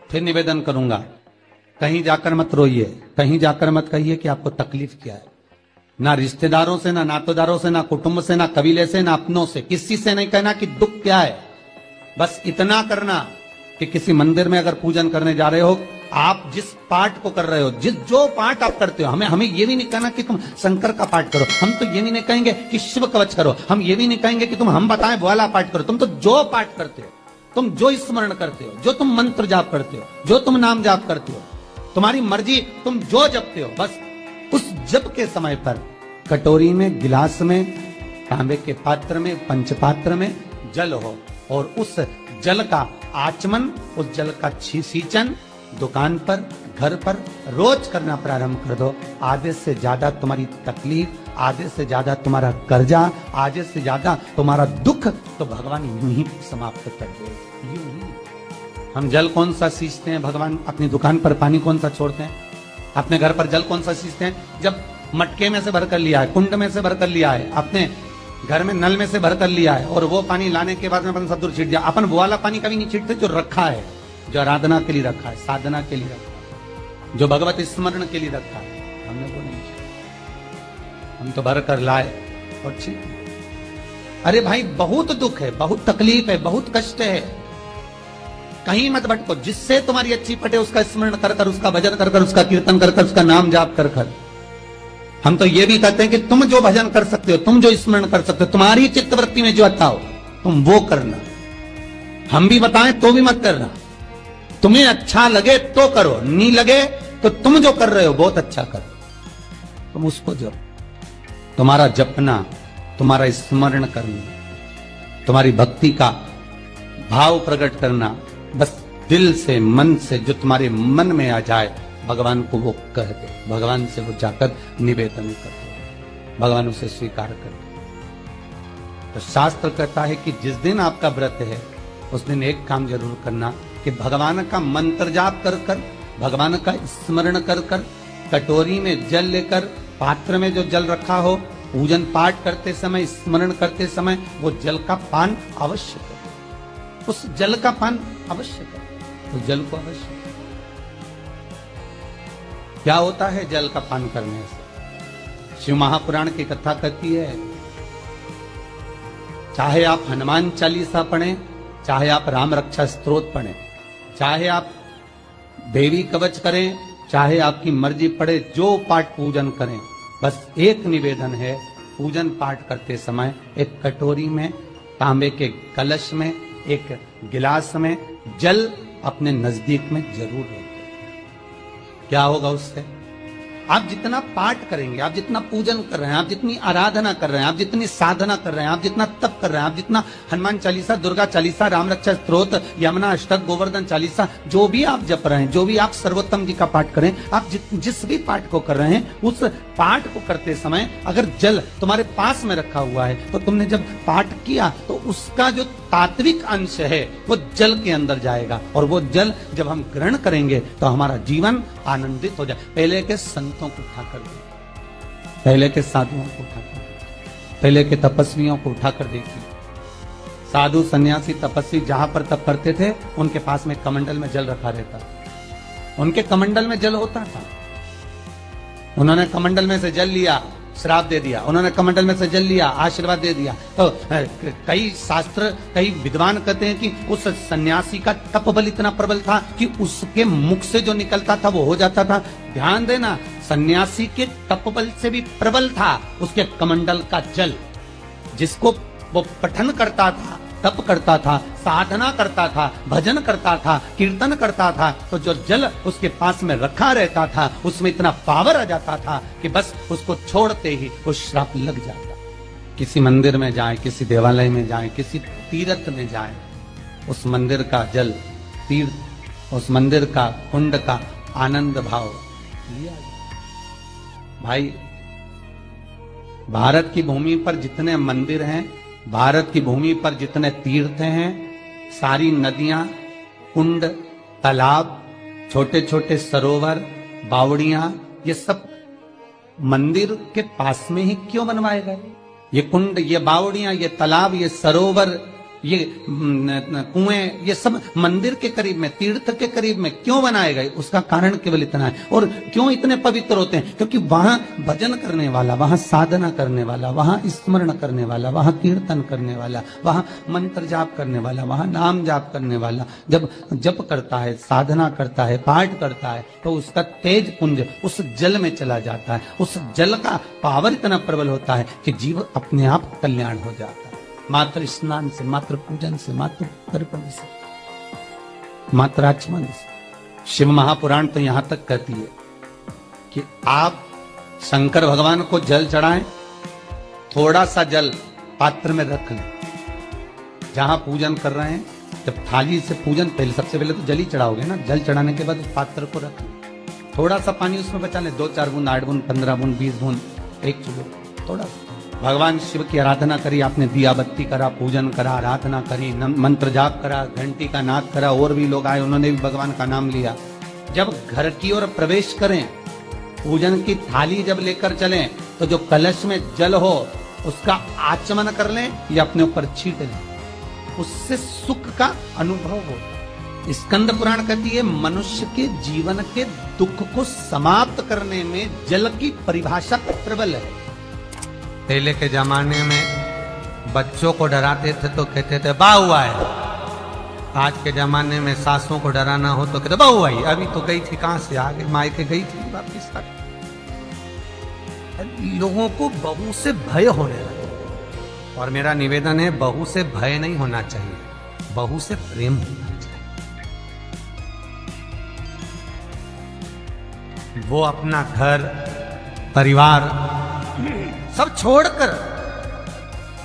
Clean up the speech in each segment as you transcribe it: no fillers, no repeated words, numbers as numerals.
फिर निवेदन करूंगा, कहीं जाकर मत रोइए, कहीं जाकर मत कहिए कि आपको तकलीफ क्या है। ना रिश्तेदारों से, ना नातेदारों से, ना कुटुंब से, ना कबीले से, ना अपनों से, किसी से नहीं कहना कि दुख क्या है। बस इतना करना कि किसी मंदिर में अगर पूजन करने जा रहे हो, आप जिस पाठ को कर रहे हो, जो पाठ आप करते हो, हमें ये भी नहीं कहना कि तुम शंकर का पाठ करो, हम तो ये भी नहीं कहेंगे कि शिव कवच करो, हम ये भी नहीं कहेंगे कि तुम हम बताएं वो वाला पाठ करो। तुम तो जो पाठ करते हो, तुम जो स्मरण करते हो, जो तुम मंत्र जाप करते हो, जो तुम नाम जाप करते हो, तुम्हारी मर्जी, तुम जो जपते हो, बस उस जप के समय पर कटोरी में, गिलास में, तांबे के पात्र में, पंचपात्र में जल हो और उस जल का आचमन, उस जल का सींचन दुकान पर, घर पर रोज करना प्रारंभ कर दो। आधे से ज्यादा तुम्हारी तकलीफ, आधे से ज्यादा तुम्हारा कर्जा, आधे से ज्यादा तुम्हारा दुख तो भगवान यूं ही समाप्त कर दे। यूं ही हम जल कौन सा सींचते हैं, भगवान अपनी दुकान पर पानी कौन सा छोड़ते हैं, अपने घर पर जल कौन सा सींचते हैं। जब मटके में से भर कर लिया है, कुंड में से भर कर लिया है, अपने घर में नल में से भर कर लिया है, और वो पानी लाने के बाद में अपन सब दूर छीट दिया। अपन वो वाला पानी कभी नहीं छीटते जो रखा है, जो आराधना के लिए रखा है, साधना के लिए रखा है, जो भगवत स्मरण के लिए रखा है, हमने वो नहीं छीटा। हम तो भर कर लाए और छीट। अरे भाई, बहुत दुख है, बहुत तकलीफ है, बहुत कष्ट है, कहीं मत भटको। जिससे तुम्हारी अच्छी पटे उसका स्मरण कर कर, उसका भजन कर कर, उसका कीर्तन कर कर, उसका नाम जाप कर कर। हम तो ये भी कहते हैं कि तुम जो भजन कर सकते हो, तुम जो स्मरण कर सकते हो, तुम्हारी चित्तवृत्ति में जो अच्छा हो तुम वो करना। हम भी बताएं तो भी मत करना। तुम्हें अच्छा लगे तो करो, नहीं लगे तो तुम जो कर रहे हो बहुत अच्छा करो, तुम उसको जप। तुम्हारा जपना, तुम्हारा स्मरण करना, तुम्हारी भक्ति का भाव प्रकट करना, बस दिल से, मन से, जो तुम्हारे मन में आ जाए भगवान को वो कह दो। भगवान से वो जाकर निवेदन कर दो, भगवान उसे स्वीकार कर दो। तो शास्त्र कहता है कि जिस दिन आपका व्रत है उस दिन एक काम जरूर करना कि भगवान का मंत्र जाप कर कर, भगवान का स्मरण कर कर, कटोरी में जल लेकर, पात्र में जो जल रखा हो, पूजन पाठ करते समय, स्मरण करते समय वो जल का पान अवश्य करो। उस जल का पान अवश्य करो, उस जल को अवश्य करो। क्या होता है जल का पान करने से? शिव महापुराण की कथा कहती है, चाहे आप हनुमान चालीसा पढ़ें, चाहे आप राम रक्षा स्तोत्र पढ़ें, चाहे आप देवी कवच करें, चाहे आपकी मर्जी पड़े, जो पाठ पूजन करें, बस एक निवेदन है, पूजन पाठ करते समय एक कटोरी में, तांबे के कलश में, एक गिलास में जल अपने नजदीक में जरूर रखें। क्या होगा उससे? आप जितना पाठ करेंगे, आप जितना पूजन कर रहे हैं, आप जितनी आराधना कर रहे हैं, आप जितनी साधना कर रहे हैं, आप जितना तप कर रहे हैं, आप जितना हनुमान चालीसा, दुर्गा चालीसा, राम रक्षा स्तोत्र, यमुना अष्टक, गोवर्धन चालीसा, जो भी आप जप रहे हैं, जो भी आप सर्वोत्तम जी का पाठ करें, आप जिस भी पाठ को कर रहे हैं, उस पाठ को करते समय अगर जल तुम्हारे पास में रखा हुआ है तो तुमने जब पाठ किया तो उसका जो तात्विक अंश है वो जल के अंदर जाएगा, और वो जल जब हम ग्रहण करेंगे तो हमारा जीवन आनंदित हो जाए। पहले के संतों को उठाकर देखिए, पहले के साधुओं को उठाकर, पहले के तपस्वियों को उठाकर देखिए। साधु सन्यासी तपस्वी जहां पर तप करते थे उनके पास में कमंडल में जल रखा रहता, उनके कमंडल में जल होता था। उन्होंने कमंडल में से जल लिया, श्राप दे दिया, उन्होंने कमंडल में से जल लिया, आशीर्वाद दे दिया। तो कई शास्त्र, कई विद्वान कहते हैं कि उस सन्यासी का तप बल इतना प्रबल था कि उसके मुख से जो निकलता था वो हो जाता था। ध्यान देना, सन्यासी के तप बल से भी प्रबल था उसके कमंडल का जल, जिसको वो पठन करता था, तप करता था, साधना करता था, भजन करता था, कीर्तन करता था, तो जो जल उसके पास में रखा रहता था उसमें इतना पावर आ जाता था कि बस उसको छोड़ते ही वो श्राप लग जाता। किसी मंदिर में जाए, किसी देवालय में जाए, किसी तीर्थ में जाए, उस मंदिर का जल, तीर्थ, उस मंदिर का कुंड का आनंद भाव लिया जाए। भाई, भारत की भूमि पर जितने मंदिर हैं, भारत की भूमि पर जितने तीर्थ हैं, सारी नदियां, कुंड, तालाब, छोटे छोटे सरोवर, बावड़ियां, ये सब मंदिर के पास में ही क्यों बनवाए गए? ये कुंड, ये बावड़ियां, ये तालाब, ये सरोवर, ये कुएं, ये सब मंदिर के करीब में, तीर्थ के करीब में क्यों बनाए गए? उसका कारण केवल इतना है। और क्यों इतने पवित्र होते हैं? क्योंकि वहां भजन करने वाला, वहां साधना करने वाला, वहां स्मरण करने वाला, वहां कीर्तन करने वाला, वहां मंत्र जाप करने वाला, वहां नाम जाप करने वाला जब जप करता है, साधना करता है, पाठ करता है, तो उसका तेज पुंज उस जल में चला जाता है। उस जल का पावर इतना प्रबल होता है कि जीव अपने आप कल्याण हो जाता है। मात्र स्नान से, मात्र पूजन से, मात्र तर्पण से, मात्र आचमन से। शिव महापुराण तो यहां तक कहती है कि आप शंकर भगवान को जल चढ़ाएं, थोड़ा सा जल पात्र में रख लें। जहां पूजन कर रहे हैं, जब थाली से पूजन, पहले सबसे पहले तो जल ही चढ़ाओगे ना, जल चढ़ाने के बाद उस पात्र को रख लें, थोड़ा सा पानी उसमें बचा लें, 2-4 बूंद, 8 बूंद, 15 बूंद, 20 बूंद, 1 चुल्लू, थोड़ा भगवान शिव की आराधना करी आपने, दिया बत्ती करा, पूजन करा, आराधना करी, मंत्र जाप करा, घंटी का नाद करा, और भी लोग आए उन्होंने भी भगवान का नाम लिया। जब घर की ओर प्रवेश करें, पूजन की थाली जब लेकर चलें, तो जो कलश में जल हो उसका आचमन कर लें या अपने ऊपर छीट लें, उससे सुख का अनुभव हो। स्कंद पुराण कहती है मनुष्य के जीवन के दुख को समाप्त करने में जल की परिभाषा प्रबल है। पहले के जमाने में बच्चों को डराते थे तो कहते थे बा हुआ है। आज के जमाने में सासों को डराना हो तो कहते बहू आई, अभी तो गई थी, कहां से आ गई, मायके गई थी, वापिस आ गई। लोगों को बहू से भय होने लगा। और मेरा निवेदन है, बहू से भय नहीं होना चाहिए, बहू से प्रेम होना चाहिए। वो अपना घर परिवार सब छोड़कर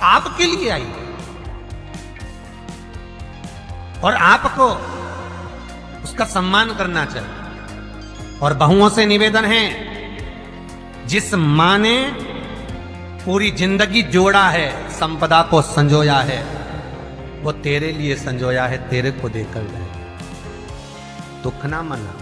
आपके लिए आई और आपको उसका सम्मान करना चाहिए। और बहुओं से निवेदन है, जिस मां ने पूरी जिंदगी जोड़ा है, संपदा को संजोया है, वो तेरे लिए संजोया है, तेरे को देकर जाए, दुख ना मना।